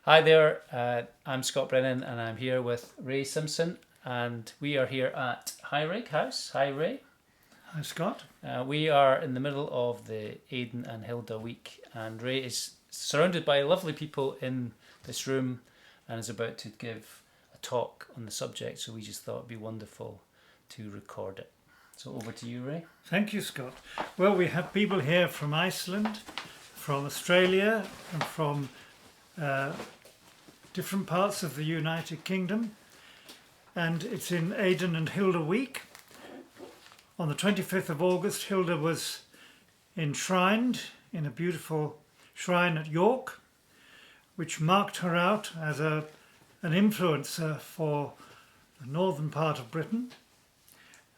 Hi there, I'm Scott Brennan and I'm here with Ray Simpson, and we are here at High Rig House. Hi Ray. Hi Scott. We are in the middle of the Aidan and Hilda week, and Ray is surrounded by lovely people in this room and is about to give a talk on the subject, so we just thought it'd be wonderful to record it. So over to you, Ray. Thank you, Scott. Well, we have people here from Iceland, from Australia, and from different parts of the United Kingdom, and it's in Aidan and Hilda week. On the 25th of August, Hilda was enshrined in a beautiful shrine at York, which marked her out as an influencer for the northern part of Britain.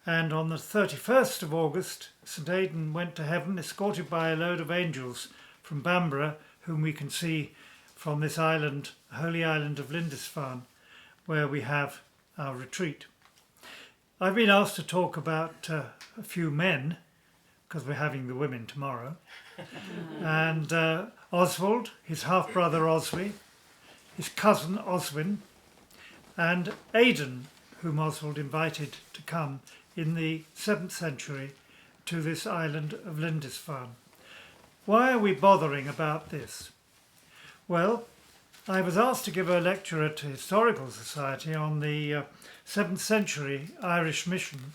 And on the 31st of August, St Aidan went to heaven, escorted by a load of angels from Bamborough, whom we can see from this island, holy island of Lindisfarne, where we have our retreat. I've been asked to talk about a few men, because we're having the women tomorrow, and Oswald, his half-brother Oswy, his cousin Oswin, and Aidan, whom Oswald invited to come in the 7th century to this island of Lindisfarne. Why are we bothering about this? Well, I was asked to give a lecture at the Historical Society on the 7th century Irish mission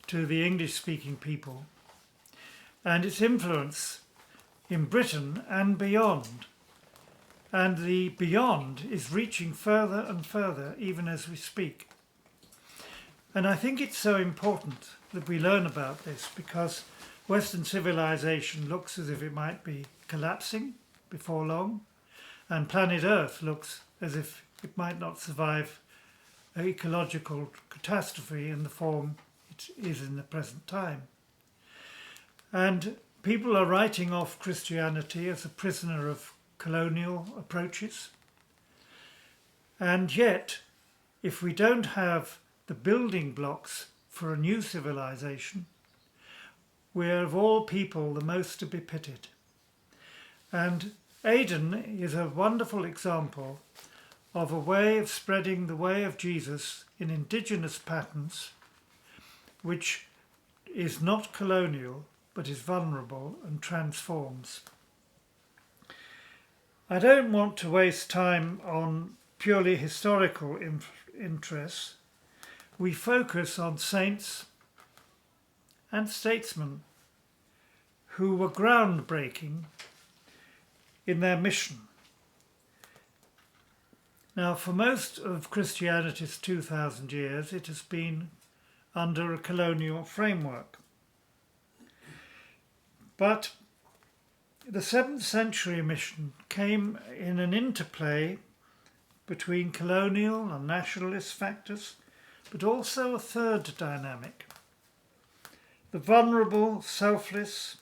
to the English-speaking people and its influence in Britain and beyond. And the beyond is reaching further and further even as we speak. And I think it's so important that we learn about this, because Western civilization looks as if it might be collapsing before long, and planet Earth looks as if it might not survive an ecological catastrophe in the form it is in the present time. And people are writing off Christianity as a prisoner of colonial approaches. And yet, if we don't have the building blocks for a new civilization, we're of all people the most to be pitied. And Aidan is a wonderful example of a way of spreading the way of Jesus in indigenous patterns, which is not colonial but is vulnerable and transforms. I don't want to waste time on purely historical interests. We focus on saints and statesmen who were groundbreaking in their mission. Now, for most of Christianity's 2,000 years, it has been under a colonial framework. But the 7th century mission came in an interplay between colonial and nationalist factors, but also a third dynamic: the vulnerable, selfless,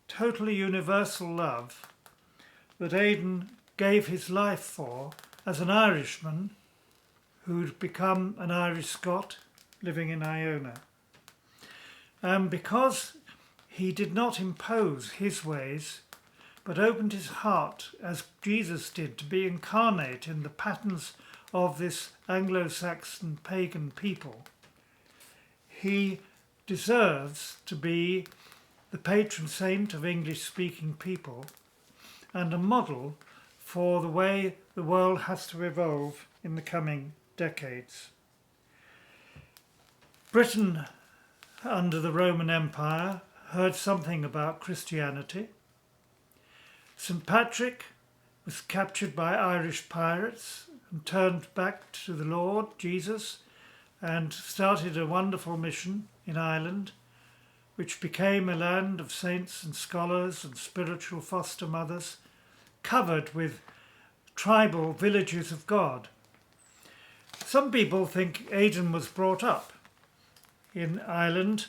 totally universal love that Aidan gave his life for as an Irishman who'd become an Irish Scot living in Iona. And because he did not impose his ways, but opened his heart, as Jesus did, to be incarnate in the patterns of this Anglo-Saxon pagan people, he deserves to be the patron saint of English-speaking people and a model for the way the world has to evolve in the coming decades. Britain, under the Roman Empire, heard something about Christianity. St. Patrick was captured by Irish pirates and turned back to the Lord Jesus and started a wonderful mission in Ireland, which became a land of saints and scholars and spiritual foster mothers, covered with tribal villages of God. Some people think Aidan was brought up in Ireland,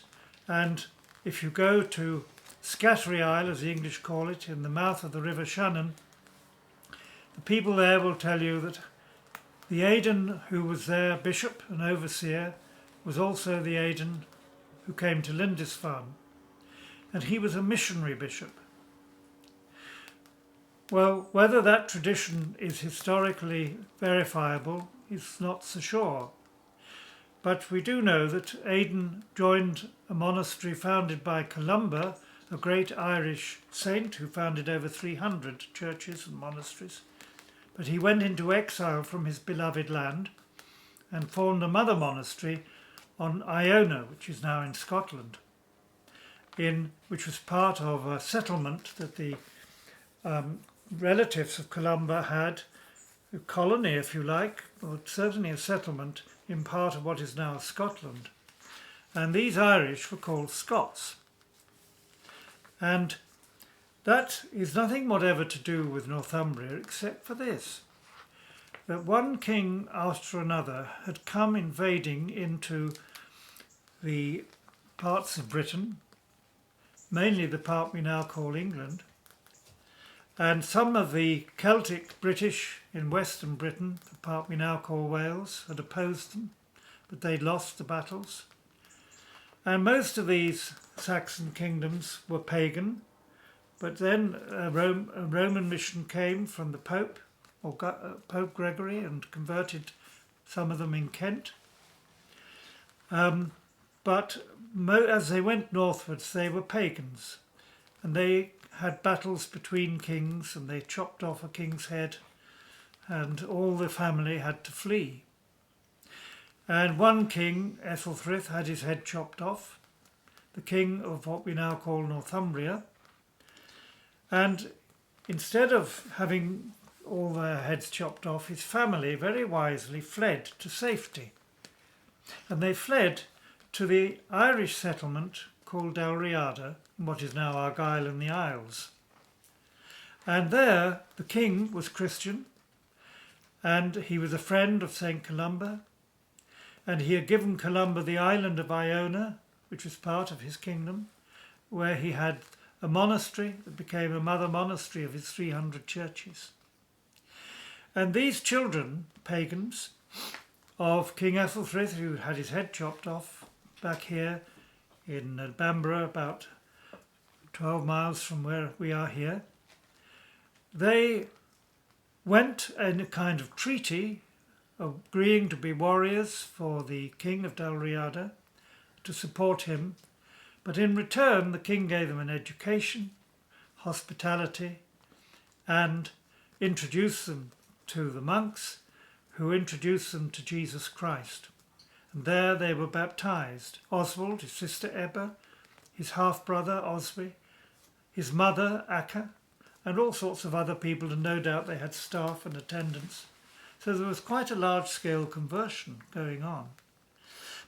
and if you go to Scattery Isle, as the English call it, in the mouth of the River Shannon, the people there will tell you that the Aidan who was their bishop and overseer was also the Aidan who came to Lindisfarne, and he was a missionary bishop. Well, whether that tradition is historically verifiable is not so sure. But we do know that Aidan joined a monastery founded by Columba, a great Irish saint who founded over 300 churches and monasteries. But he went into exile from his beloved land and formed a mother monastery on Iona, which is now in Scotland, which was part of a settlement that the relatives of Columba had, a colony, if you like, or certainly a settlement in part of what is now Scotland. And these Irish were called Scots. And that is nothing whatever to do with Northumbria except for this, that one king after another had come invading into the parts of Britain, mainly the part we now call England, and some of the Celtic British in Western Britain, the part we now call Wales, had opposed them, but they'd lost the battles. And most of these Saxon kingdoms were pagan, but then a Roman mission came from the Pope, or Pope Gregory, and converted some of them in Kent. But as they went northwards, they were pagans, and they had battles between kings, and they chopped off a king's head, and all the family had to flee. And one king, Ethelthryth, had his head chopped off, the king of what we now call Northumbria. And instead of having all their heads chopped off, his family very wisely fled to safety. And they fled to the Irish settlement called Dalriada, what is now Argyll in the Isles. And there the king was Christian, and he was a friend of St. Columba, and he had given Columba the island of Iona, which was part of his kingdom, where he had a monastery that became a mother monastery of his 300 churches. And these children, pagans, of King Ethelthryth, who had his head chopped off back here in Bamborough, about 12 miles from where we are here, they went in a kind of treaty, agreeing to be warriors for the king of Dalriada, to support him, but in return the king gave them an education, hospitality, and introduced them to the monks, who introduced them to Jesus Christ. And there they were baptized. Oswald, his sister Ebba, his half-brother Oswy, his mother Acca, and all sorts of other people, and no doubt they had staff and attendants. So there was quite a large-scale conversion going on.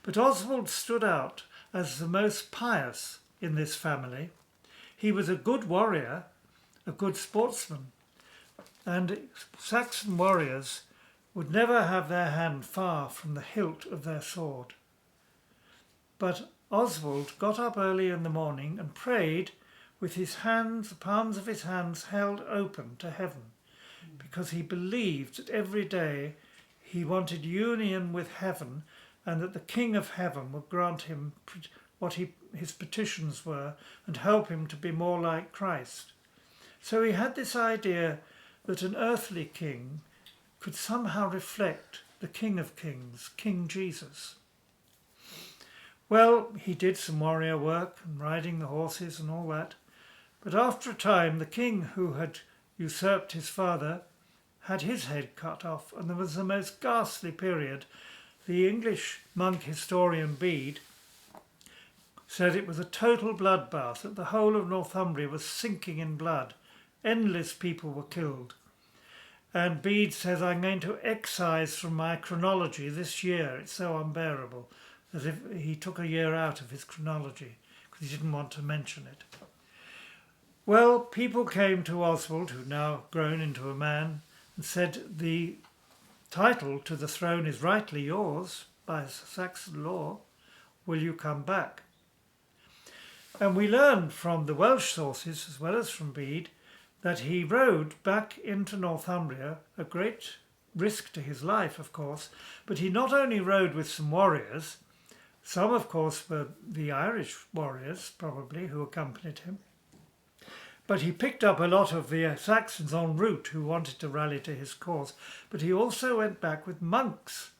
But Oswald stood out as the most pious in this family. He was a good warrior, a good sportsman, and Saxon warriors would never have their hand far from the hilt of their sword. But Oswald got up early in the morning and prayed with his hands, the palms of his hands held open to heaven, because he believed that every day he wanted union with heaven, and that the King of Heaven would grant him what his petitions were and help him to be more like Christ. So he had this idea that an earthly king could somehow reflect the King of Kings, King Jesus. Well, he did some warrior work and riding the horses and all that, but after a time the king who had usurped his father had his head cut off, and there was the most ghastly period. The English monk historian Bede said it was a total bloodbath, that the whole of Northumbria was sinking in blood. Endless people were killed. And Bede says, I'm going to excise from my chronology this year. It's so unbearable, as if he took a year out of his chronology because he didn't want to mention it. Well, people came to Oswald, who'd now grown into a man, and said, the title to the throne is rightly yours by Saxon law. Will you come back? And we learned from the Welsh sources, as well as from Bede, that he rode back into Northumbria, a great risk to his life, of course, but he not only rode with some warriors, some, of course, were the Irish warriors, probably, who accompanied him, But he picked up a lot of the Saxons en route who wanted to rally to his cause. But he also went back with monks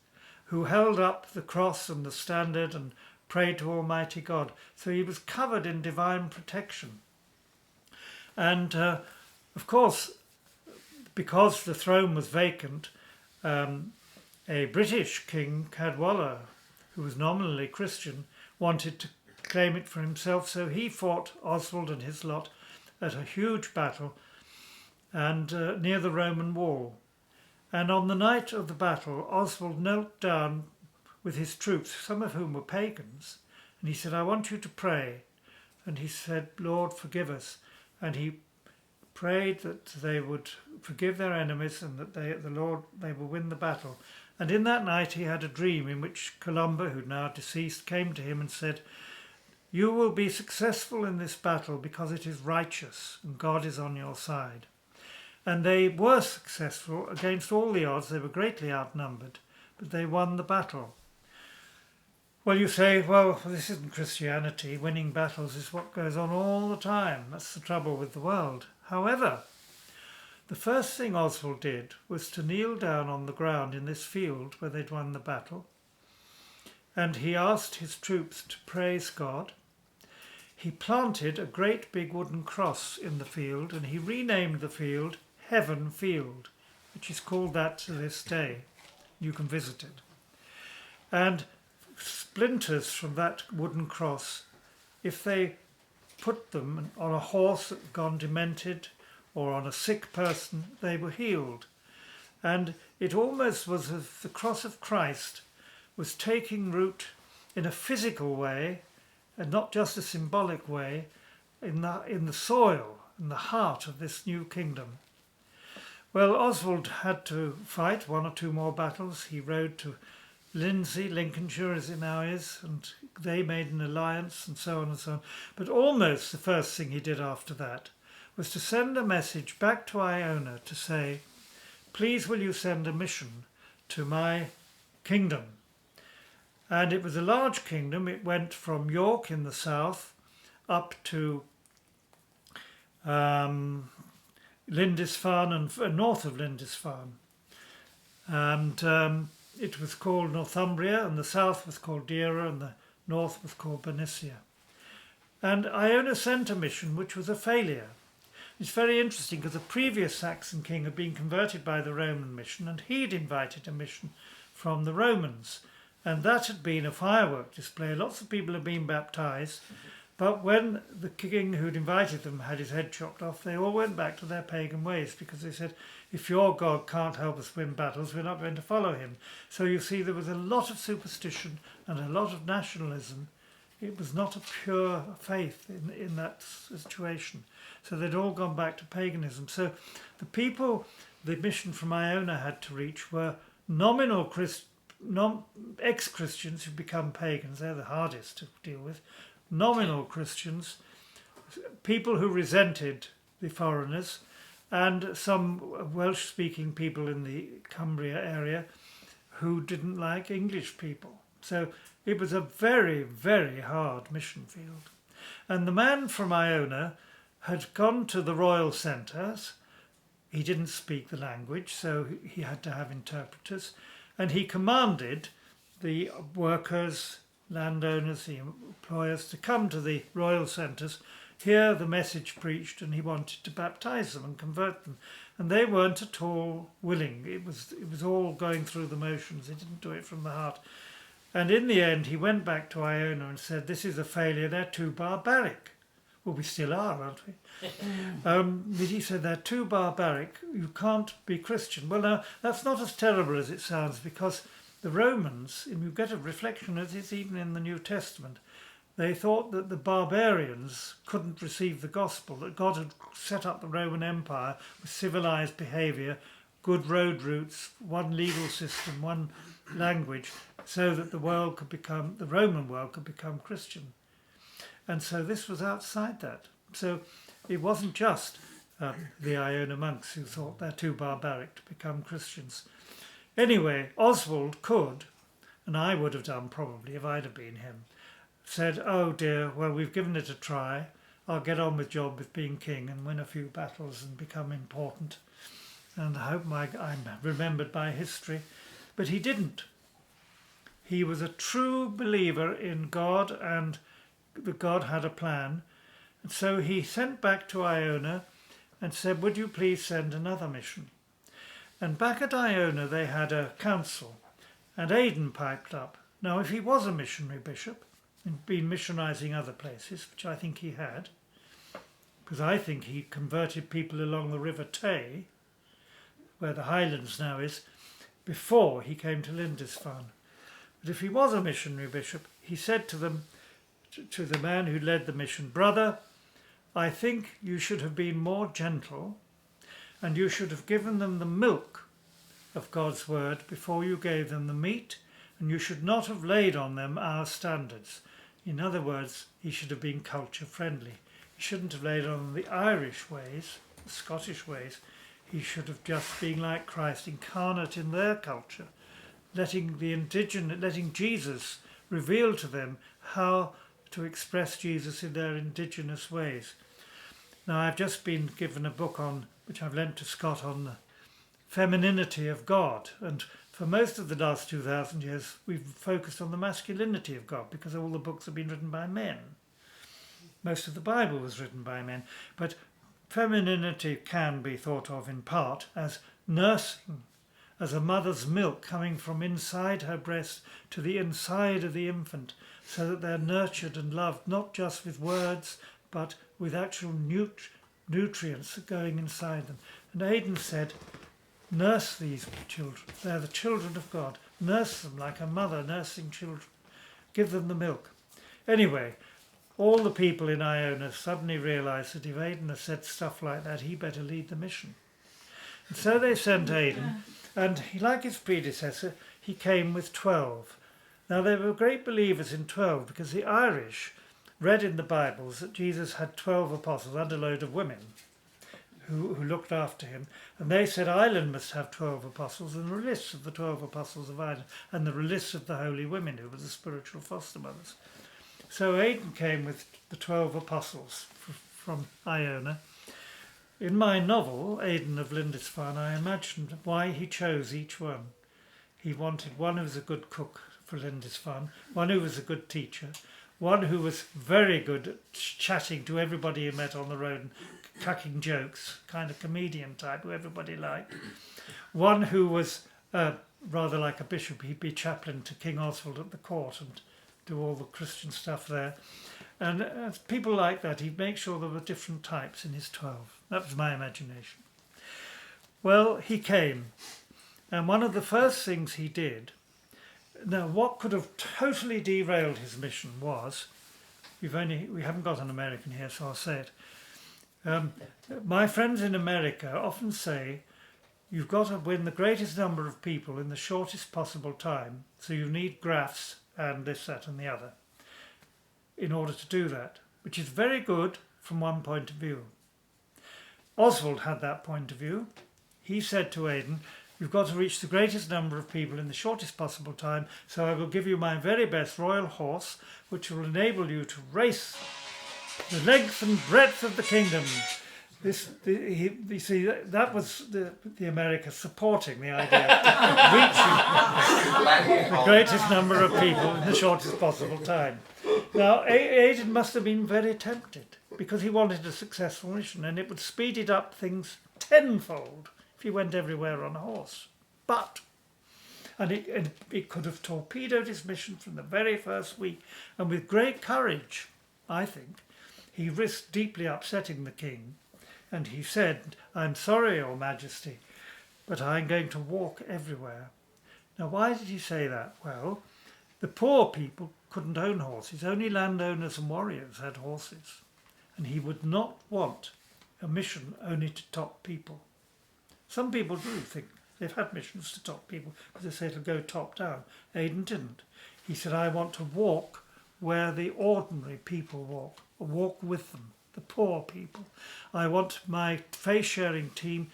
who held up the cross and the standard and prayed to Almighty God. So he was covered in divine protection. And of course, because the throne was vacant, a British king, Cadwalla, who was nominally Christian, wanted to claim it for himself. So he fought Oswald and his lot at a huge battle and near the Roman wall. And on the night of the battle, Oswald knelt down with his troops, some of whom were pagans, and he said, "I want you to pray." And he said, "Lord, forgive us." And he prayed that they would forgive their enemies and that they will win the battle. And in that night he had a dream in which Columba, who now deceased, came to him and said, "You will be successful in this battle because it is righteous and God is on your side." And they were successful against all the odds. They were greatly outnumbered, but they won the battle. Well, you say, well, this isn't Christianity. Winning battles is what goes on all the time. That's the trouble with the world. However, the first thing Oswald did was to kneel down on the ground in this field where they'd won the battle. And he asked his troops to praise God. He planted a great big wooden cross in the field, and he renamed the field Heaven Field, which is called that to this day. You can visit it. And splinters from that wooden cross, if they put them on a horse that had gone demented or on a sick person, they were healed. And it almost was as if the cross of Christ was taking root in a physical way and not just a symbolic way in the soil, in the heart of this new kingdom. Well, Oswald had to fight one or two more battles. He rode to Lindsay, Lincolnshire as it now is, and they made an alliance and so on and so on. But almost the first thing he did after that was to send a message back to Iona to say, "Please will you send a mission to my kingdom?" And it was a large kingdom. It went from York in the south up to Lindisfarne and north of Lindisfarne. And it was called Northumbria, and the south was called Deira, and the north was called Bernicia. And Iona sent a mission which was a failure. It's very interesting because the previous Saxon king had been converted by the Roman mission, and he'd invited a mission from the Romans. And that had been a firework display. Lots of people had been baptized. But when the king who'd invited them had his head chopped off, they all went back to their pagan ways because they said, if your God can't help us win battles, we're not going to follow him. So you see, there was a lot of superstition and a lot of nationalism. It was not a pure faith in that situation. So they'd all gone back to paganism. So the people the mission from Iona had to reach were nominal ex-Christians who become pagans. They're the hardest to deal with. Nominal Christians, people who resented the foreigners, and some Welsh-speaking people in the Cumbria area who didn't like English people. So it was a very, very hard mission field. And the man from Iona had gone to the royal centres. He didn't speak the language, so he had to have interpreters. And he commanded the workers, landowners, the employers to come to the royal centres, hear the message preached, and he wanted to baptize them and convert them. And they weren't at all willing. It was all going through the motions. They didn't do it from the heart. And in the end, he went back to Iona and said, "This is a failure. They're too barbaric." Well, we still are, aren't we? But he said, "They're too barbaric. You can't be Christian." Well, now, that's not as terrible as it sounds, because the Romans, and you get a reflection of this even in the New Testament, they thought that the barbarians couldn't receive the gospel, that God had set up the Roman Empire with civilized behavior, good road routes, one legal system, one language, so that the Roman world could become Christian. And so this was outside that. So it wasn't just the Iona monks who thought they're too barbaric to become Christians. Anyway, Oswald could, and I would have done probably if I'd have been him, said, "Oh dear, well, we've given it a try. I'll get on with job with being king and win a few battles and become important. And I hope I'm remembered by history. But he didn't. He was a true believer in God and that God had a plan. And so he sent back to Iona and said, would you please send another mission? And back at Iona they had a council, and Aidan piped up. Now, if he was a missionary bishop and been missionizing other places, which I think he had, because I think he converted people along the River Tay, where the Highlands now is, before he came to Lindisfarne. But if he was a missionary bishop, he said to them, to the man who led the mission, brother, I think you should have been more gentle, and you should have given them the milk of God's word before you gave them the meat, and you should not have laid on them our standards. In other words, he should have been culture friendly. He shouldn't have laid on them the Irish ways, the Scottish ways. He should have just been like Christ, incarnate in their culture, letting Jesus reveal to them how to express Jesus in their indigenous ways. Now, I've just been given a book on, which I've lent to Scott, on the femininity of God. And for most of the last 2,000 years, we've focused on the masculinity of God because all the books have been written by men. Most of the Bible was written by men. But femininity can be thought of in part as nursing, as a mother's milk coming from inside her breast to the inside of the infant, so that they're nurtured and loved, not just with words, but with actual nutrients going inside them. And Aidan said, nurse these children. They're the children of God. Nurse them like a mother nursing children. Give them the milk. Anyway, all the people in Iona suddenly realised that if Aidan had said stuff like that, he better lead the mission. And so they sent Aidan, and like his predecessor, he came with 12. Now, they were great believers in 12 because the Irish read in the Bibles that Jesus had 12 apostles and a load of women who looked after him. And they said Ireland must have 12 apostles, and the lists of the 12 apostles of Ireland and the lists of the holy women who were the spiritual foster mothers. So Aidan came with the 12 apostles from Iona. In my novel, Aidan of Lindisfarne, I imagined why he chose each one. He wanted one who was a good cook for Lindisfarne, one who was a good teacher, one who was very good at chatting to everybody he met on the road and cracking jokes, kind of comedian type who everybody liked, one who was rather like a bishop. He'd be chaplain to King Oswald at the court and do all the Christian stuff there. And people like that, he'd make sure there were different types in his 12. That was my imagination. Well, he came, and one of the first things he did, now what could have totally derailed his mission was, we haven't got an American here, so I'll say it. My friends in America often say, you've got to win the greatest number of people in the shortest possible time, so you need graphs and this, that and the other in order to do that, which is very good from one point of view. Oswald had that point of view. He said to Aidan, you've got to reach the greatest number of people in the shortest possible time, so I will give you my very best royal horse, which will enable you to race the length and breadth of the kingdom. You see, that was the America supporting the idea of reaching the greatest number of people in the shortest possible time. Now, Aidan must have been very tempted because he wanted a successful mission, and it would speed it up things tenfold if he went everywhere on a horse. And it could have torpedoed his mission from the very first week, and with great courage, I think, he risked deeply upsetting the king. And he said, I'm sorry, Your Majesty, but I'm going to walk everywhere. Now, why did he say that? Well, the poor people couldn't own horses. Only landowners and warriors had horses. And he would not want a mission only to top people. Some people do think they've had missions to top people because they say it'll go top down. Aidan didn't. He said, I want to walk where the ordinary people walk with them. The poor people. I want my face-sharing team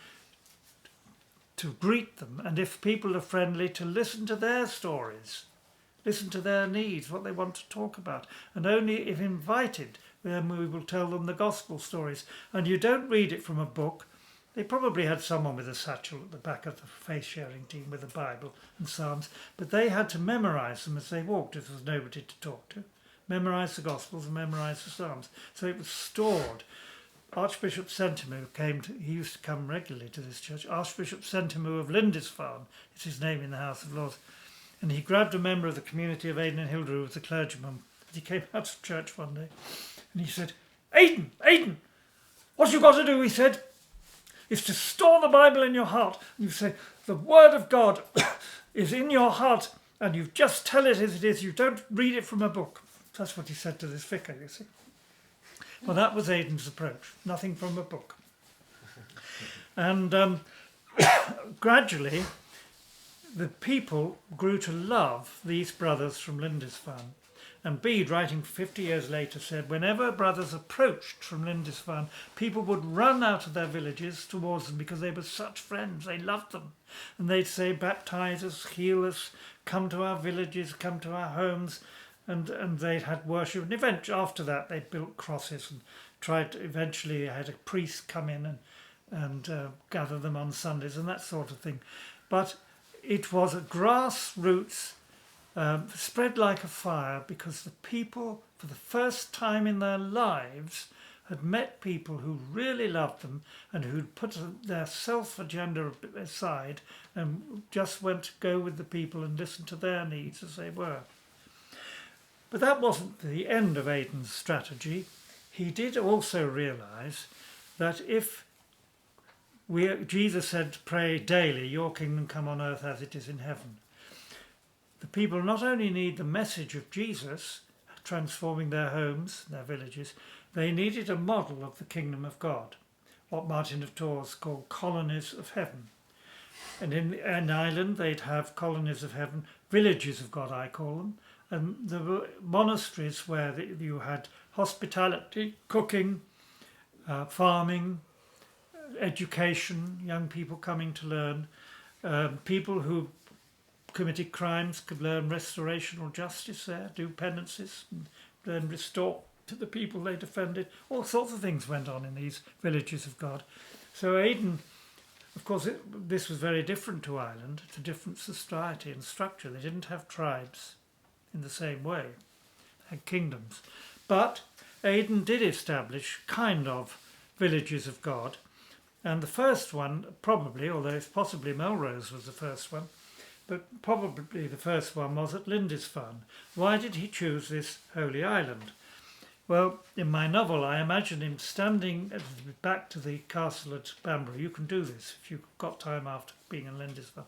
to greet them, and if people are friendly, to listen to their stories, listen to their needs, what they want to talk about, and only if invited then we will tell them the gospel stories. And you don't read it from a book. They probably had someone with a satchel at the back of the faith sharing team with a Bible and Psalms, but they had to memorize them as they walked if there was nobody to talk to. Memorize the Gospels and memorize the Psalms. So it was stored. Archbishop Sentimu he used to come regularly to this church. Archbishop Sentimu of Lindisfarne is his name in the House of Lords. And he grabbed a member of the community of Aidan and Hilda, who was a clergyman. He came out of church one day and he said, Aidan, what you got to do, he said, is to store the Bible in your heart. And you say, the Word of God is in your heart and you just tell it as it is. You don't read it from a book. That's what he said to this vicar, you see. Well, that was Aidan's approach. Nothing from a book. And gradually, the people grew to love these brothers from Lindisfarne. And Bede, writing 50 years later, said, whenever brothers approached from Lindisfarne, people would run out of their villages towards them because they were such friends. They loved them. And they'd say, baptize us, heal us, come to our villages, come to our homes. And they'd had worship. And eventually, after that, they built crosses and eventually had a priest come in and gather them on Sundays and that sort of thing. But it was a grassroots spread like a fire because the people, for the first time in their lives, had met people who really loved them and who'd put their self-agenda aside and just went to go with the people and listen to their needs as they were. But that wasn't the end of Aidan's strategy. He did also realise that if Jesus said, pray daily, your kingdom come on earth as it is in heaven. The people not only need the message of Jesus transforming their homes, their villages, they needed a model of the kingdom of God, what Martin of Tours called colonies of heaven. And in Ireland, they'd have colonies of heaven, villages of God, I call them. And there were monasteries where you had hospitality, cooking, farming, education, young people coming to learn. People who committed crimes could learn restorational justice there, do penances, and then restore to the people they defended. All sorts of things went on in these villages of God. So Aidan, of course, this was very different to Ireland. It's a different society and structure. They didn't have tribes in the same way, had kingdoms. But Aidan did establish kind of villages of God. And the first one, probably, although it's possibly Melrose was the first one, but probably the first one was at Lindisfarne. Why did he choose this holy island? Well, in my novel, I imagine him standing at the back to the castle at Bamborough. You can do this if you've got time after being in Lindisfarne.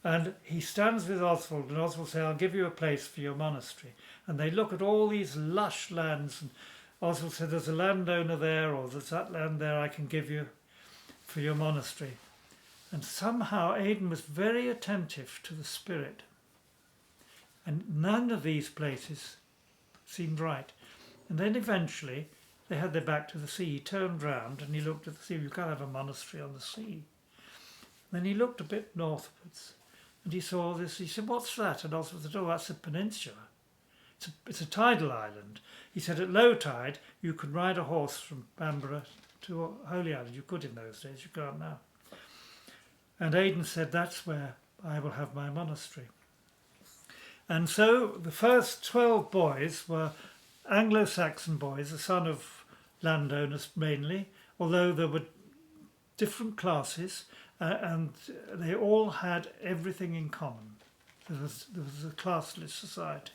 And he stands with Oswald, and Oswald says, I'll give you a place for your monastery. And they look at all these lush lands, and Oswald said, there's a landowner there, or there's that land there I can give you for your monastery. And somehow Aidan was very attentive to the spirit. And none of these places seemed right. And then eventually they had their back to the sea. He turned round and he looked at the sea. You can't have a monastery on the sea. Then he looked a bit northwards and he saw this. He said, what's that? And Oswald said, oh, that's a peninsula. It's a tidal island. He said at low tide you could ride a horse from Bamborough to Holy Island. You could in those days, you can't now. And Aidan said, that's where I will have my monastery. And so the first 12 boys were Anglo-Saxon boys, the son of landowners mainly, although there were different classes and they all had everything in common. There was a classless society.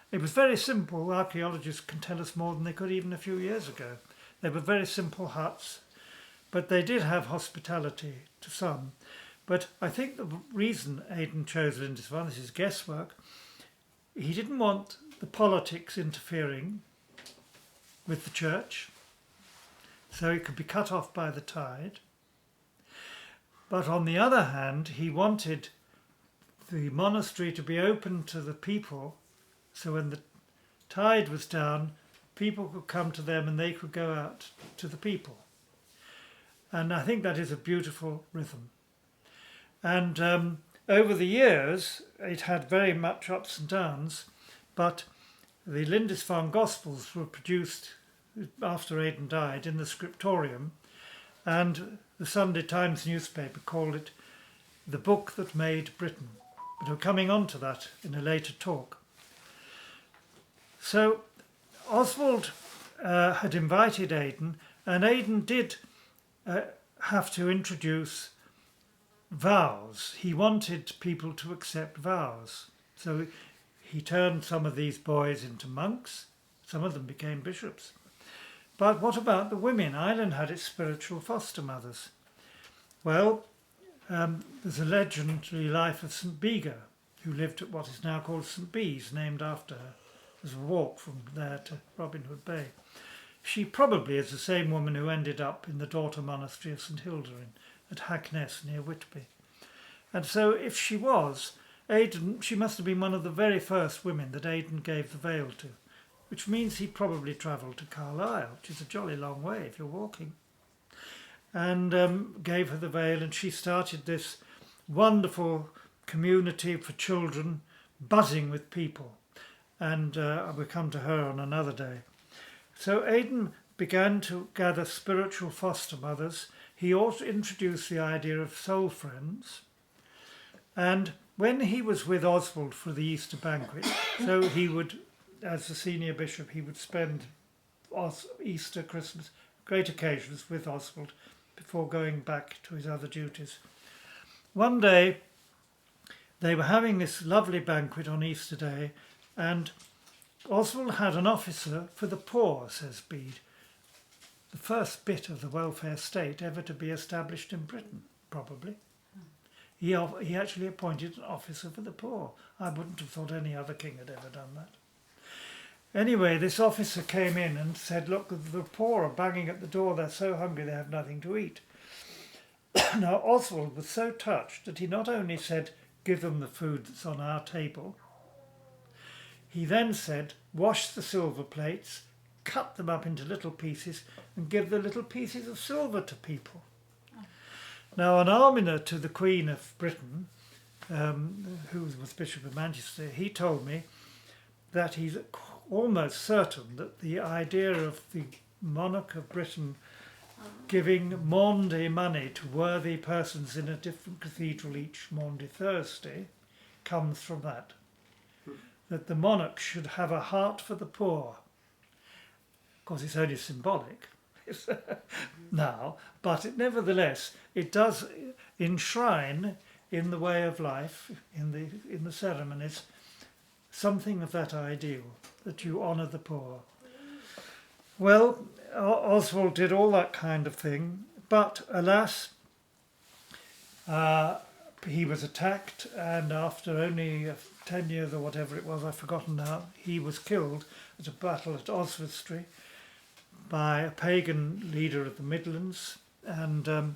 It was very simple. Archaeologists can tell us more than they could even a few years ago. They were very simple huts, but they did have hospitality to some. But I think the reason Aidan chose Lindisfarne, this is guesswork, he didn't want the politics interfering with the church, so it could be cut off by the tide. But on the other hand, he wanted the monastery to be open to the people, so when the tide was down, people could come to them and they could go out to the people. And I think that is a beautiful rhythm. And over the years, it had very much ups and downs, but the Lindisfarne Gospels were produced after Aidan died in the scriptorium, and the Sunday Times newspaper called it the book that made Britain. But we're coming on to that in a later talk. So Oswald had invited Aidan, and Aidan did have to introduce vows. He wanted people to accept vows. So he turned some of these boys into monks. Some of them became bishops. But what about the women? Ireland had its spiritual foster mothers. Well, there's a legendary life of St Bega, who lived at what is now called St Bees, named after her. There's a walk from there to Robin Hood Bay. She probably is the same woman who ended up in the daughter monastery of St Hilda at Hackness near Whitby. And so if she was, Aidan, she must have been one of the very first women that Aidan gave the veil to, which means he probably travelled to Carlisle, which is a jolly long way if you're walking, and gave her the veil, and she started this wonderful community for children, buzzing with people. And we'll come to her on another day. So Aidan began to gather spiritual foster mothers. He also introduced the idea of soul friends. And when he was with Oswald for the Easter banquet, so he would, as the senior bishop, he would spend Easter, Christmas, great occasions with Oswald before going back to his other duties. One day, they were having this lovely banquet on Easter Day, and Oswald had an officer for the poor, says Bede. The first bit of the welfare state ever to be established in Britain, probably. He actually appointed an officer for the poor. I wouldn't have thought any other king had ever done that. Anyway, this officer came in and said, look, the poor are banging at the door. They're so hungry they have nothing to eat. Now, Oswald was so touched that he not only said, give them the food that's on our table. He then said, wash the silver plates, cut them up into little pieces and give the little pieces of silver to people. Now, an almoner to the Queen of Britain, who was Bishop of Manchester, he told me that he's almost certain that the idea of the monarch of Britain giving Maundy money to worthy persons in a different cathedral each Maundy Thursday comes from that. That the monarch should have a heart for the poor. Of course, it's only symbolic now, but nevertheless, it does enshrine in the way of life, in the ceremonies, something of that ideal, that you honour the poor. Well, Oswald did all that kind of thing, but alas, he was attacked, and after only 10 years or whatever it was, I've forgotten now, he was killed at a battle at Oswestry by a pagan leader of the Midlands, and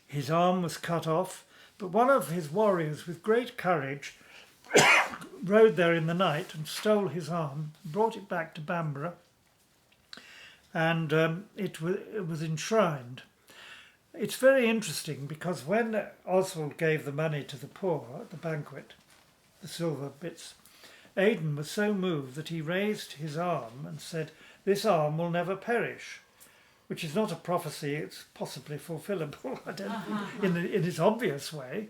his arm was cut off. But one of his warriors, with great courage, rode there in the night and stole his arm, brought it back to Bamborough, and it was enshrined. It's very interesting because when Oswald gave the money to the poor at the banquet, the silver bits, Aidan was so moved that he raised his arm and said, this arm will never perish, which is not a prophecy, it's possibly fulfillable, I don't think, in its obvious way,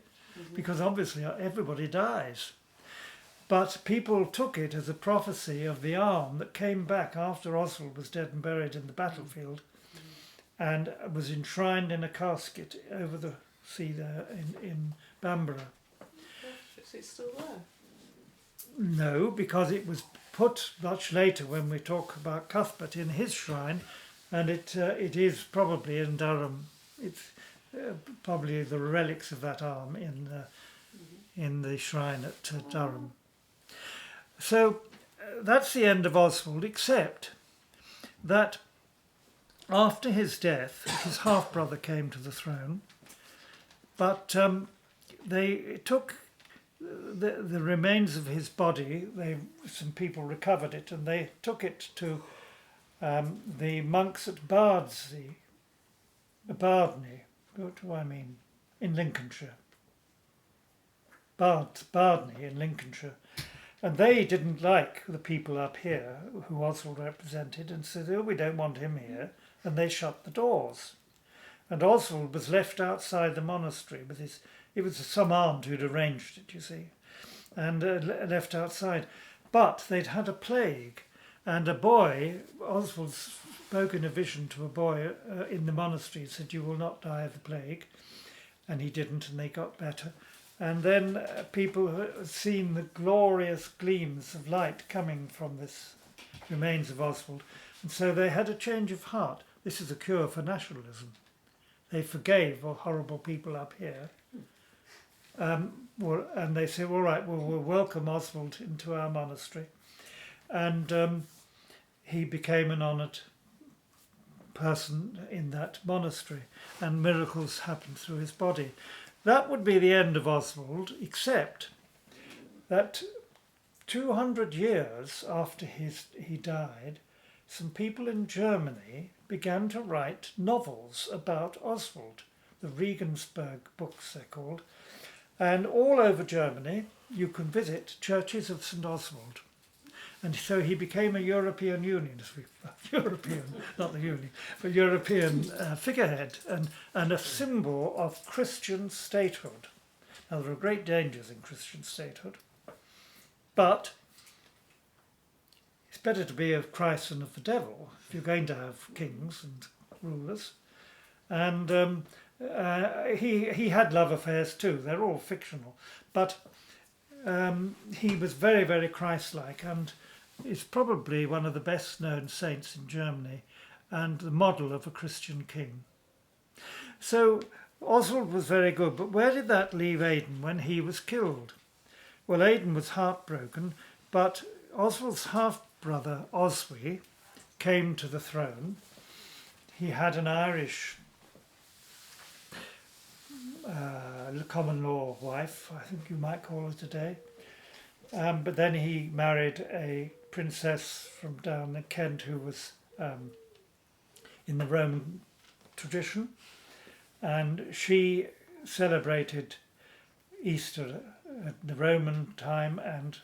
because obviously everybody dies. But people took it as a prophecy of the arm that came back after Oswald was dead and buried in the battlefield, and was enshrined in a casket over the sea there in Bamborough. Is it still there? No, because it was put much later when we talk about Cuthbert in his shrine, and it is probably in Durham. It's probably the relics of that arm in the shrine at Durham. So that's the end of Oswald, except that after his death, his half-brother came to the throne, but they took the remains of his body, some people recovered it, and they took it to the monks at Bardney, what do I mean, in Lincolnshire. Bardney in Lincolnshire. And they didn't like the people up here who Oswald represented and said, oh, we don't want him here. And they shut the doors. And Oswald was left outside the monastery with his, it was some aunt who'd arranged it, you see, and left outside. But they'd had a plague, and a boy, Oswald spoke in a vision to a boy in the monastery, said, you will not die of the plague. And he didn't, and they got better. And then people had seen the glorious gleams of light coming from this remains of Oswald. And so they had a change of heart. This is a cure for nationalism. They forgave all horrible people up here. And they said, all right, well, we'll welcome Oswald into our monastery. And he became an honoured person in that monastery, and miracles happened through his body. That would be the end of Oswald, except that 200 years after he died, some people in Germany began to write novels about Oswald, the Regensburg books they're called, and all over Germany you can visit churches of St. Oswald. And so he became a European Unionist, European, not the Union, but European figurehead and a symbol of Christian statehood. Now, there are great dangers in Christian statehood, but it's better to be of Christ than of the devil if you're going to have kings and rulers. And he had love affairs too. They're all fictional, but he was very, very Christ-like, and is probably one of the best known saints in Germany and the model of a Christian king. So Oswald was very good, but where did that leave Aidan when he was killed? Well, Aidan was heartbroken, but Oswald's half-brother Oswy came to the throne. He had an Irish common law wife, I think you might call her today. But then he married a princess from down in Kent who was in the Roman tradition, and she celebrated Easter at the Roman time, and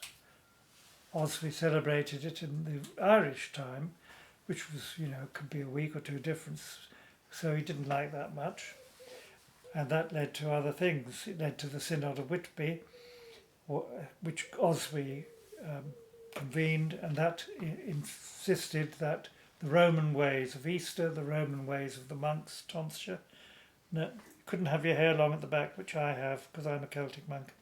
Oswy celebrated it in the Irish time, which was, could be a week or two difference, so he didn't like that much, and that led to other things. It led to the Synod of Whitby, which Oswy convened, and that insisted that the Roman ways of Easter, the Roman ways of the monks, tonsure, no, couldn't have your hair long at the back, which I have because I'm a Celtic monk,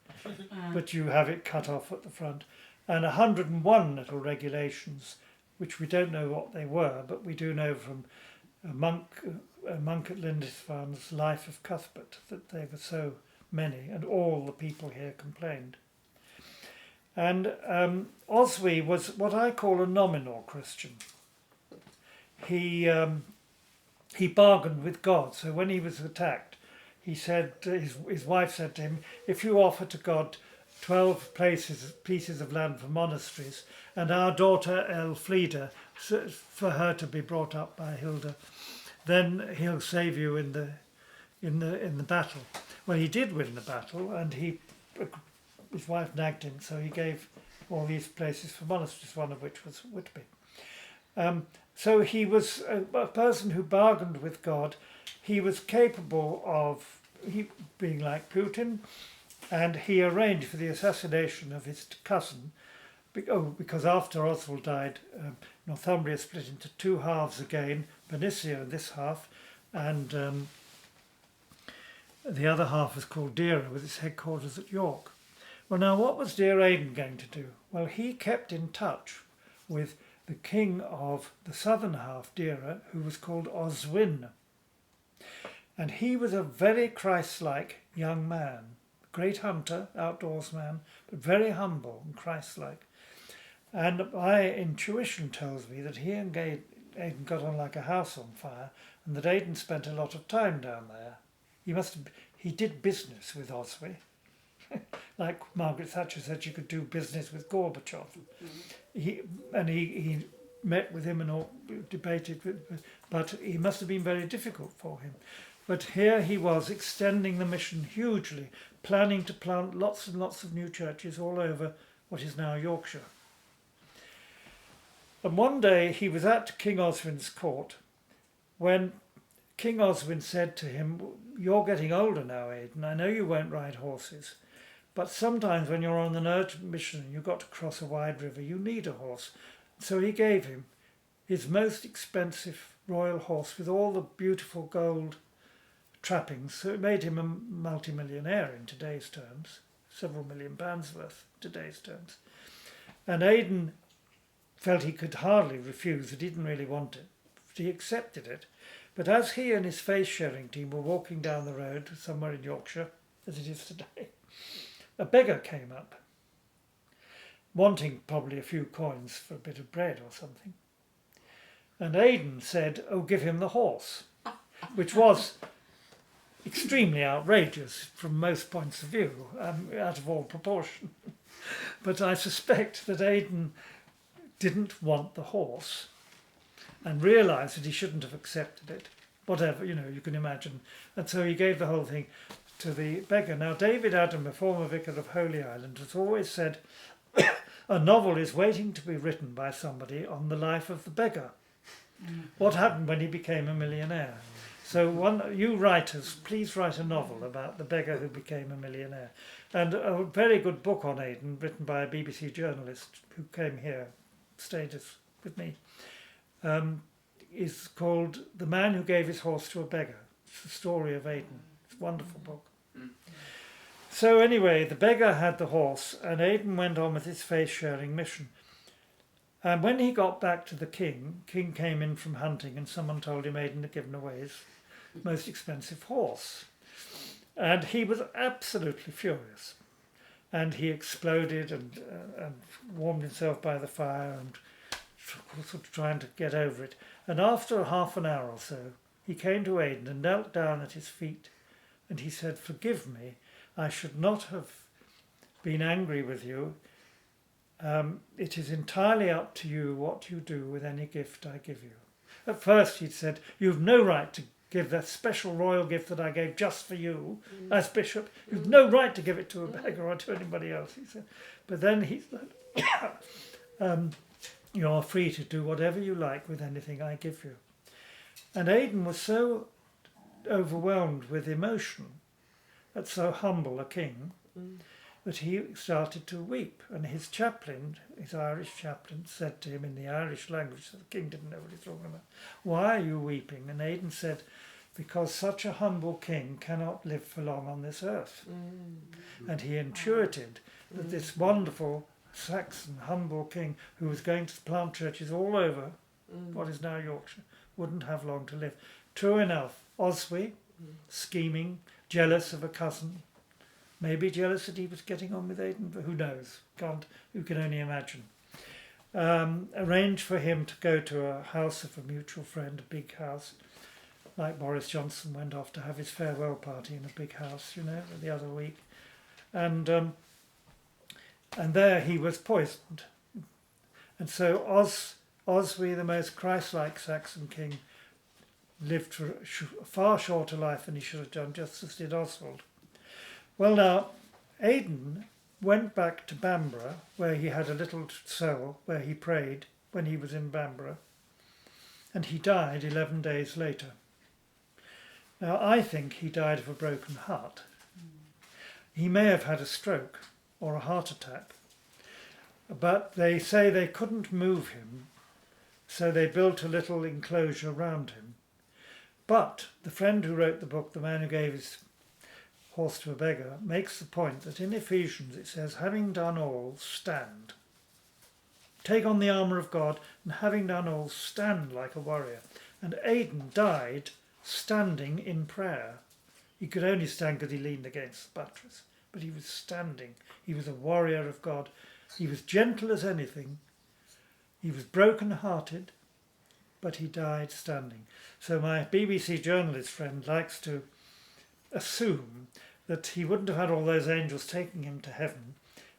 but you have it cut off at the front, and 101 little regulations, which we don't know what they were, but we do know from a monk at Lindisfarne's Life of Cuthbert that they were so many, and all the people here complained. And Oswy was what I call a nominal Christian. He bargained with God. So when he was attacked, he said, his wife said to him, if you offer to God 12 pieces of land for monasteries, and our daughter Elfrida, for her to be brought up by Hilda, then he'll save you in the battle. Well, he did win the battle, and his wife nagged him, so he gave all these places for monasteries, one of which was Whitby. So he was a person who bargained with God. He was capable of being like Putin, and he arranged for the assassination of his cousin, because after Oswald died, Northumbria split into two halves again, Bernicia in this half, and the other half was called Deira, with its headquarters at York. Well, now, what was dear Aidan going to do? Well, he kept in touch with the king of the southern half, Deira, who was called Oswin. And he was a very Christ-like young man, great hunter, outdoorsman, but very humble and Christ-like. And my intuition tells me that he and Aidan got on like a house on fire, and that Aidan spent a lot of time down there. He did business with Oswy. Like Margaret Thatcher said, she could do business with Gorbachev. Mm-hmm. He met with him and all, debated with, but he must have been very difficult for him. But here he was, extending the mission hugely, planning to plant lots and lots of new churches all over what is now Yorkshire. And one day he was at King Oswin's court when King Oswin said to him, "You're getting older now, Aidan. I know you won't ride horses, but sometimes when you're on an urgent mission and you've got to cross a wide river, you need a horse." So he gave him his most expensive royal horse with all the beautiful gold trappings. So it made him a multimillionaire in today's terms, several £1,000,000 worth in today's terms. And Aidan felt he could hardly refuse, that he didn't really want it. He accepted it. But as he and his face sharing team were walking down the road somewhere in Yorkshire, as it is today, a beggar came up, wanting probably a few coins for a bit of bread or something. And Aidan said, "Oh, give him the horse," which was extremely outrageous from most points of view, out of all proportion. But I suspect that Aidan didn't want the horse and realised that he shouldn't have accepted it. Whatever, you can imagine. And so he gave the whole thing to the beggar. Now, David Adam, a former vicar of Holy Island, has always said a novel is waiting to be written by somebody on the life of the beggar. What happened when he became a millionaire? So you writers, please write a novel about the beggar who became a millionaire. And a very good book on Aidan, written by a BBC journalist who came here, stayed with me, is called The Man Who Gave His Horse to a Beggar. It's the story of Aidan. It's a wonderful book. So anyway, the beggar had the horse and Aidan went on with his face-sharing mission. And when he got back to the king came in from hunting and someone told him Aidan had given away his most expensive horse. And he was absolutely furious. And he exploded and warmed himself by the fire and sort of trying to get over it. And after half an hour or so, he came to Aidan and knelt down at his feet. And he said, "Forgive me, I should not have been angry with you. It is entirely up to you what you do with any gift I give you." At first he'd said, "You've no right to give that special royal gift that I gave just for you as bishop. You've no right to give it to a beggar or to anybody else," he said. But then he said, "You are free to do whatever you like with anything I give you." And Aidan was so overwhelmed with emotion at so humble a king that he started to weep. And his chaplain, his Irish chaplain, said to him in the Irish language, so the king didn't know what he was talking about, "Why are you weeping?" And Aidan said, "Because such a humble king cannot live for long on this earth." And he intuited that this wonderful Saxon humble king who was going to plant churches all over what is now Yorkshire wouldn't have long to live. True enough, Oswald, scheming, jealous of a cousin, maybe jealous that he was getting on with Aidan, but who knows? Who can only imagine? Arranged for him to go to a house of a mutual friend, a big house, like Boris Johnson went off to have his farewell party in a big house, the other week. And there he was poisoned. And so Oswald, the most Christ-like Saxon king, lived for a far shorter life than he should have done, just as did Oswald. Well, now, Aidan went back to Bamborough, where he had a little cell where he prayed when he was in Bamborough, and he died 11 days later. Now, I think he died of a broken heart. He may have had a stroke or a heart attack, but they say they couldn't move him, so they built a little enclosure around him. But the friend who wrote the book, The Man Who Gave His Horse to a Beggar, makes the point that in Ephesians it says, "Having done all, stand." Take on the armour of God, and having done all, stand like a warrior. And Aidan died standing in prayer. He could only stand because he leaned against the buttress, but he was standing. He was a warrior of God. He was gentle as anything. He was broken-hearted, but he died standing. So my BBC journalist friend likes to assume that he wouldn't have had all those angels taking him to heaven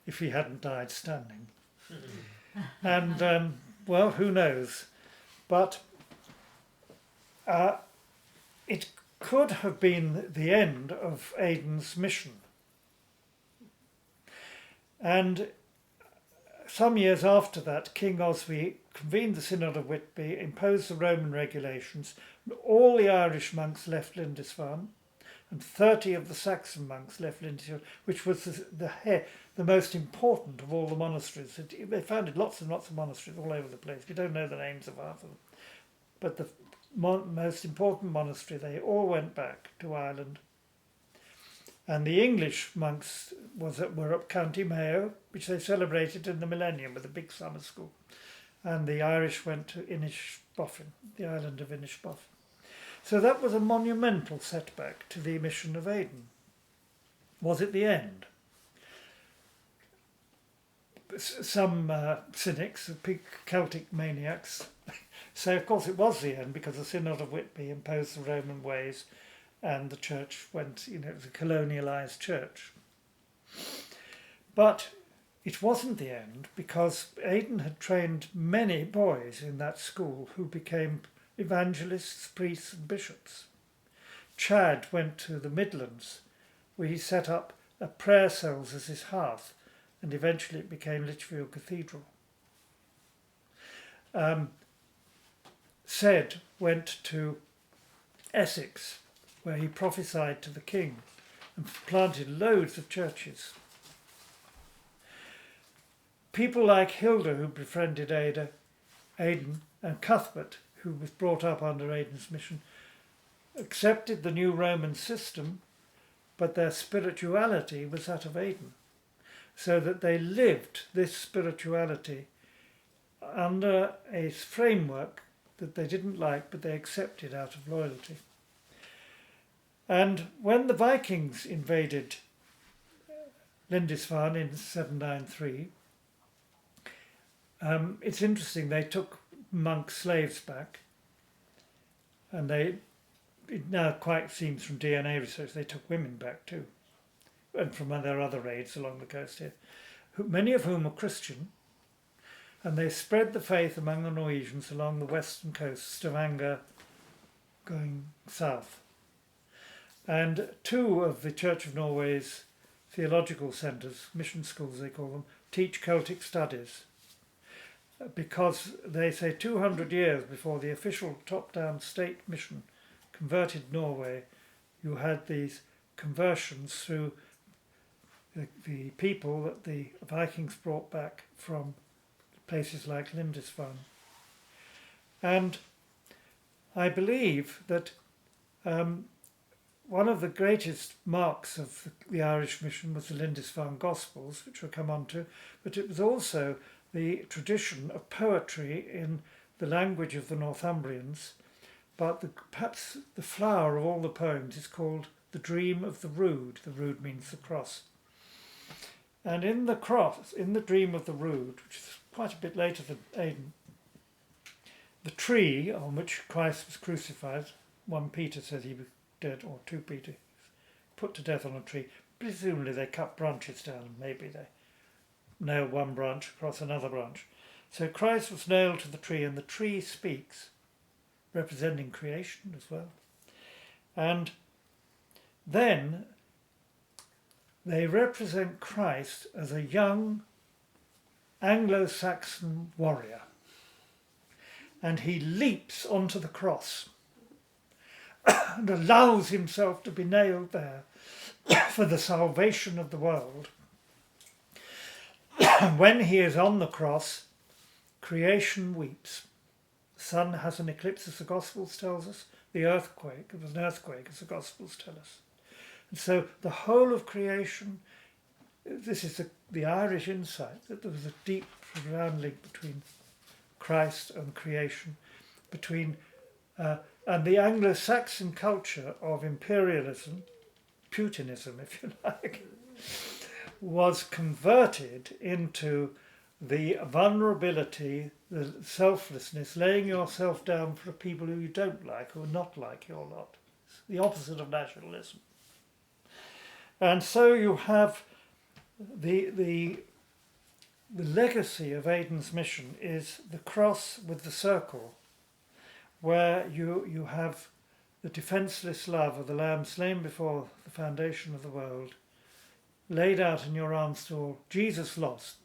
if he hadn't died standing. And, well, who knows? But it could have been the end of Aidan's mission. And some years after that, King Oswald convened the Synod of Whitby, imposed the Roman regulations. All the Irish monks left Lindisfarne, and 30 of the Saxon monks left Lindisfarne, which was the most important of all the monasteries. They founded lots and lots of monasteries all over the place. We don't know the names of half of them. But the most important monastery, they all went back to Ireland. And the English monks were at County Mayo, which they celebrated in the millennium with a big summer school. And the Irish went to Inishbofin, the island of Inishbofin. So that was a monumental setback to the mission of Aidan. Was it the end? Some cynics, Celtic maniacs, say of course it was the end because the Synod of Whitby imposed the Roman ways and the church went, it was a colonialised church. But it wasn't the end because Aidan had trained many boys in that school who became evangelists, priests and bishops. Chad went to the Midlands where he set up a prayer cells as his hearth and eventually it became Lichfield Cathedral. Ced went to Essex where he prophesied to the king and planted loads of churches. People like Hilda, who befriended Aidan, and Cuthbert, who was brought up under Aidan's mission, accepted the new Roman system, but their spirituality was that of Aidan, so that they lived this spirituality under a framework that they didn't like, but they accepted out of loyalty. And when the Vikings invaded Lindisfarne in 793, it's interesting, they took monk slaves back, and it now quite seems from DNA research they took women back too, and from their other raids along the coast here, many of whom were Christian, and they spread the faith among the Norwegians along the western coast, Stavanger going south. And 2 of the Church of Norway's theological centres, mission schools they call them, teach Celtic studies, because they say 200 years before the official top-down state mission converted Norway, you had these conversions through the people that the Vikings brought back from places like Lindisfarne. And I believe that one of the greatest marks of the Irish mission was the Lindisfarne Gospels, which we'll come on to, but it was also the tradition of poetry in the language of the Northumbrians, but perhaps the flower of all the poems is called The Dream of the Rood. The Rood means the cross. And in the Dream of the Rood, which is quite a bit later than Aidan, the tree on which Christ was crucified, 1 Peter says he was dead, or 2 Peter, put to death on a tree. Presumably they cut branches down and maybe they nailed one branch across another branch. So Christ was nailed to the tree and the tree speaks, representing creation as well. And then they represent Christ as a young Anglo-Saxon warrior. And he leaps onto the cross and allows himself to be nailed there for the salvation of the world. And when he is on the cross, creation weeps. The sun has an eclipse, as the Gospels tells us. There was an earthquake, as the Gospels tell us. And so the whole of creation, this is the Irish insight, that there was a deep, profound link between Christ and creation, and the Anglo-Saxon culture of imperialism, Putinism if you like, was converted into the vulnerability, the selflessness, laying yourself down for people who you don't like, who are not like your lot. It's the opposite of nationalism. And so you have the legacy of Aidan's mission is the cross with the circle, where you have the defenceless love of the Lamb slain before the foundation of the world, laid out in your arms stall. Jesus lost.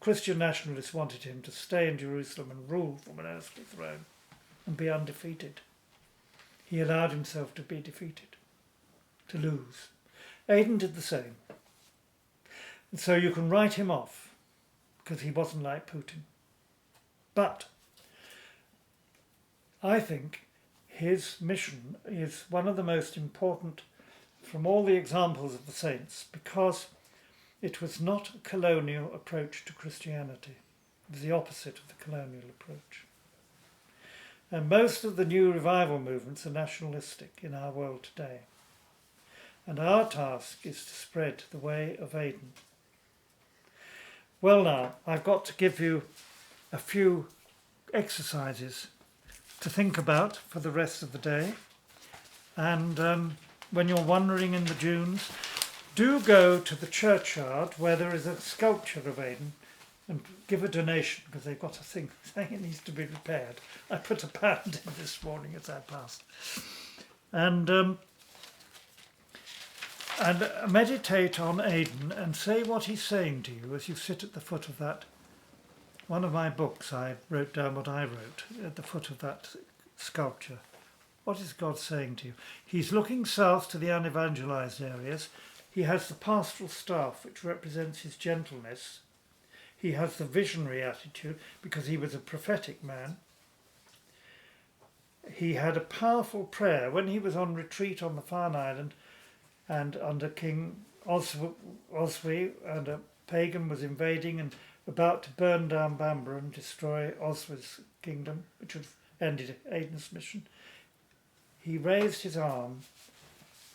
Christian nationalists wanted him to stay in Jerusalem and rule from an earthly throne and be undefeated. He allowed himself to be defeated, to lose. Aidan did the same. And so you can write him off because he wasn't like Putin. But I think his mission is one of the most important from all the examples of the saints, because it was not a colonial approach to Christianity. It was the opposite of the colonial approach. And most of the new revival movements are nationalistic in our world today. And our task is to spread the way of Aidan. Well, now, I've got to give you a few exercises to think about for the rest of the day. And when you're wandering in the dunes, do go to the churchyard where there is a sculpture of Aidan and give a donation, because they've got a thing saying it needs to be repaired. I put £1 in this morning as I passed. And meditate on Aidan and say what he's saying to you as you sit at the foot of that. One of my books, I wrote down what I wrote at the foot of that sculpture. What is God saying to you? He's looking south to the unevangelized areas. He has the pastoral staff, which represents his gentleness. He has the visionary attitude, because he was a prophetic man. He had a powerful prayer when he was on retreat on the Farne Island, and under King Oswald, and a pagan was invading and about to burn down Bamburgh and destroy Oswald's kingdom, which would have ended Aidan's mission. He raised his arm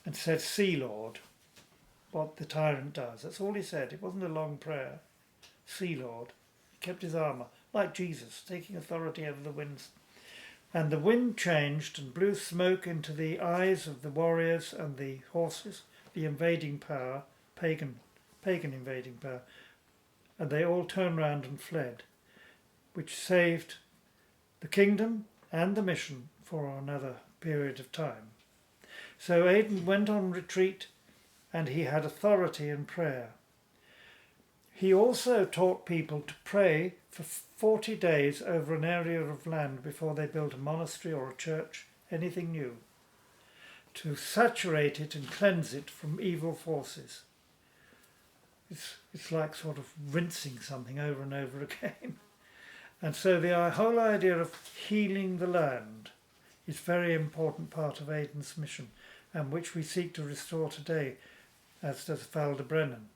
and said, "See, Lord," what the tyrant does. That's all he said. It wasn't a long prayer. "See, Lord." He kept his arm up, like Jesus, taking authority over the winds. And the wind changed and blew smoke into the eyes of the warriors and the horses, the invading power, pagan invading power. And they all turned round and fled, which saved the kingdom and the mission for another period of time. So Aidan went on retreat, and he had authority in prayer. He also taught people to pray for 40 days over an area of land before they built a monastery or a church, anything new, to saturate it and cleanse it from evil forces. It's like sort of rinsing something over and over again. And so the whole idea of healing the land is a very important part of Aidan's mission, and which we seek to restore today, as does Valda Brennan.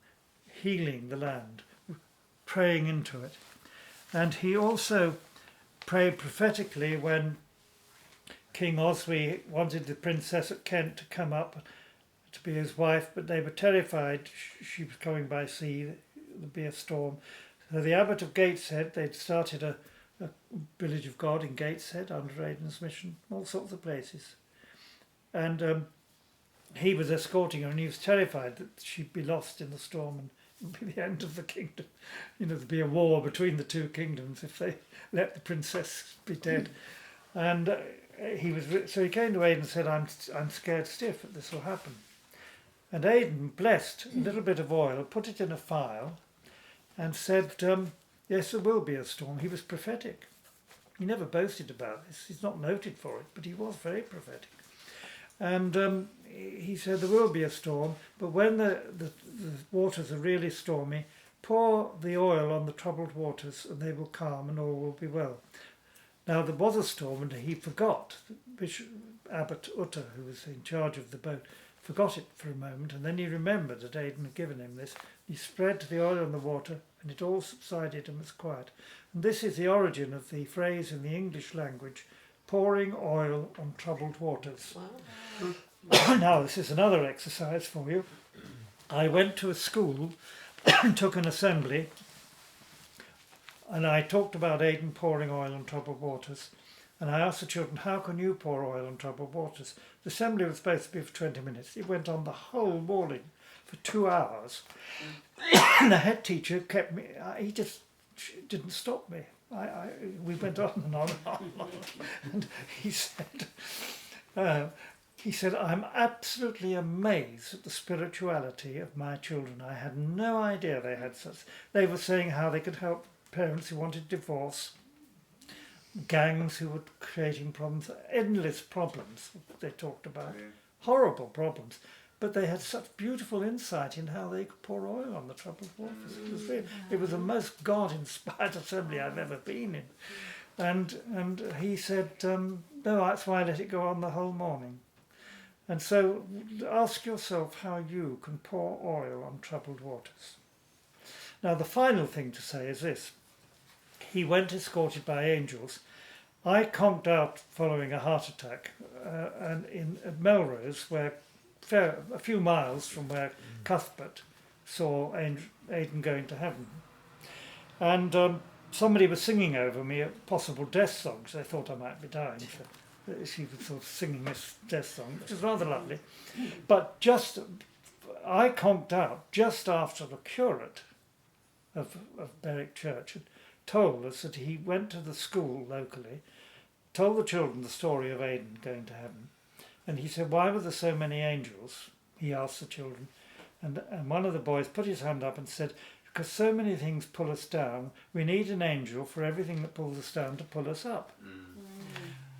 Healing the land, praying into it. And he also prayed prophetically when King Oswald wanted the Princess of Kent to come up to be his wife, but they were terrified she was coming by sea, there'd be a storm. So the Abbot of Gateshead, they'd started a village of God in Gateshead under Aidan's mission, all sorts of places. And he was escorting her, and he was terrified that she'd be lost in the storm and it would be the end of the kingdom. You know, there'd be a war between the two kingdoms if they let the princess be dead. And so he came to Aidan and said, I'm scared stiff that this will happen. And Aidan blessed a little bit of oil, put it in a phial, and said, yes, there will be a storm. He was prophetic. He never boasted about this. He's not noted for it, but he was very prophetic. And he said there will be a storm, but when the waters are really stormy, pour the oil on the troubled waters and they will calm and all will be well. Now there was a storm and he forgot. Bishop Abbot Utter, who was in charge of the boat, forgot it for a moment, and then he remembered that Aidan had given him this. He spread the oil on the water and it all subsided and was quiet. And this is the origin of the phrase in the English language, pouring oil on troubled waters. Wow. Now, this is another exercise for you. I went to a school and took an assembly, and I talked about Aidan pouring oil on troubled waters. And I asked the children, how can you pour oil on troubled waters? The assembly was supposed to be for 20 minutes. It went on the whole morning for 2 hours. And the head teacher kept me, he just didn't stop me. We went on and on and on. And he said, he said, I'm absolutely amazed at the spirituality of my children. I had no idea they had such. They were saying how they could help parents who wanted divorce, gangs who were creating problems, endless problems they talked about, horrible problems. But they had such beautiful insight in how they could pour oil on the troubled waters. It was the most God-inspired assembly I've ever been in. And he said, no, that's why I let it go on the whole morning. And so ask yourself how you can pour oil on troubled waters. Now the final thing to say is this. He went escorted by angels. I conked out following a heart attack and at Melrose, where a few miles from where Cuthbert saw Aidan going to heaven. And somebody was singing over me a possible death song, so they thought I might be dying. So she was sort of singing this death song, which was rather lovely. But I conked out just after the curate of Berwick Church had told us that he went to the school locally, told the children the story of Aidan going to heaven. And he said, why were there so many angels? He asked the children. And one of the boys put his hand up and said, because so many things pull us down, we need an angel for everything that pulls us down to pull us up.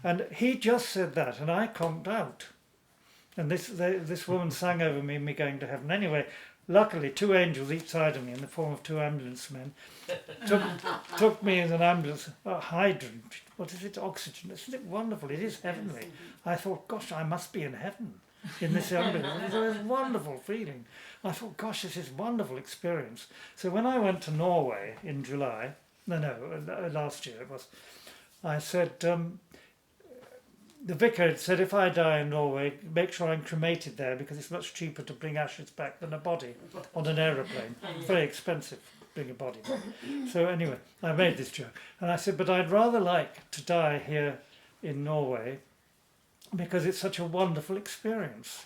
And he just said that, and I conked out. And this woman sang over me going to heaven. Anyway, luckily, 2 angels each side of me in the form of 2 ambulance men took me in an ambulance, a hydrant. What is it? Oxygen. Isn't it wonderful? It is heavenly. I thought, gosh, I must be in heaven in this ambulance. It was a wonderful feeling. I thought, gosh, this is a wonderful experience. So when I went to Norway in July, last year it was, I said, the vicar had said, if I die in Norway, make sure I'm cremated there because it's much cheaper to bring ashes back than a body on an aeroplane. Very expensive to bring a body back. So anyway, I made this joke. And I said, but I'd rather like to die here in Norway because it's such a wonderful experience.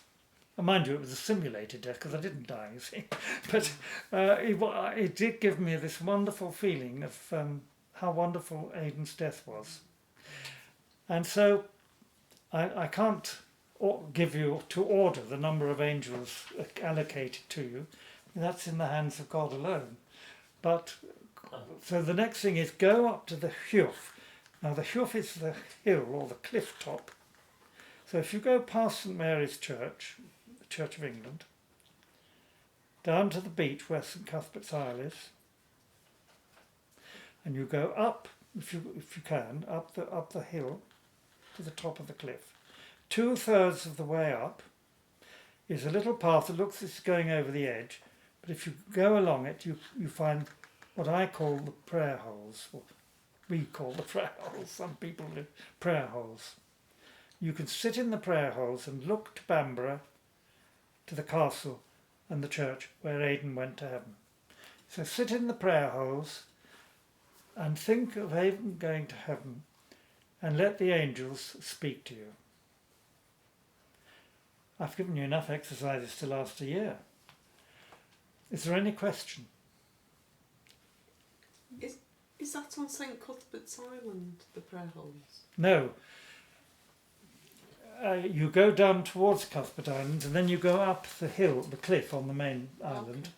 And mind you, it was a simulated death because I didn't die, you see. But it did give me this wonderful feeling of how wonderful Aidan's death was. And so I can't give you to order the number of angels allocated to you. That's in the hands of God alone. But so the next thing is go up to the Hwf. Now the Hwf is the hill or the cliff top. So if you go past St Mary's Church, the Church of England, down to the beach where St Cuthbert's Isle is, and you go up, if you can, up the hill to the top of the cliff. 2/3 of the way up is a little path that looks as if it's going over the edge, but if you go along it, you find what I call the prayer holes, or we call the prayer holes, some people do, prayer holes. You can sit in the prayer holes and look to Bamborough, to the castle and the church where Aidan went to heaven. So sit in the prayer holes and think of Aidan going to heaven and let the angels speak to you. I've given you enough exercises to last a year. Is there any question? Is that on St Cuthbert's Island, the prayer holes? No. You go down towards Cuthbert Island and then you go up the hill, the cliff on the main island,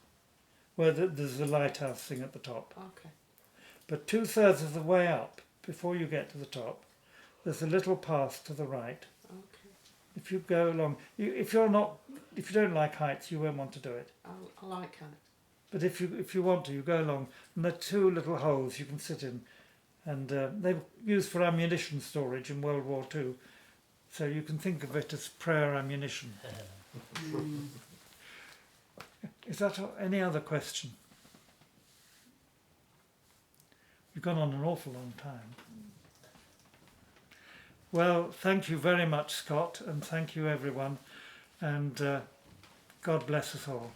where there's the lighthouse thing at the top. Okay. But 2/3 of the way up, before you get to the top, there's a little path to the right. Okay. If you go along, if you don't like heights, you won't want to do it. I like heights. But if you want to, you go along, and there are 2 little holes you can sit in, and they were used for ammunition storage in World War II, so you can think of it as prayer ammunition. Is that any other question? You've gone on an awful long time. Well, thank you very much, Scott, and thank you everyone, and God bless us all.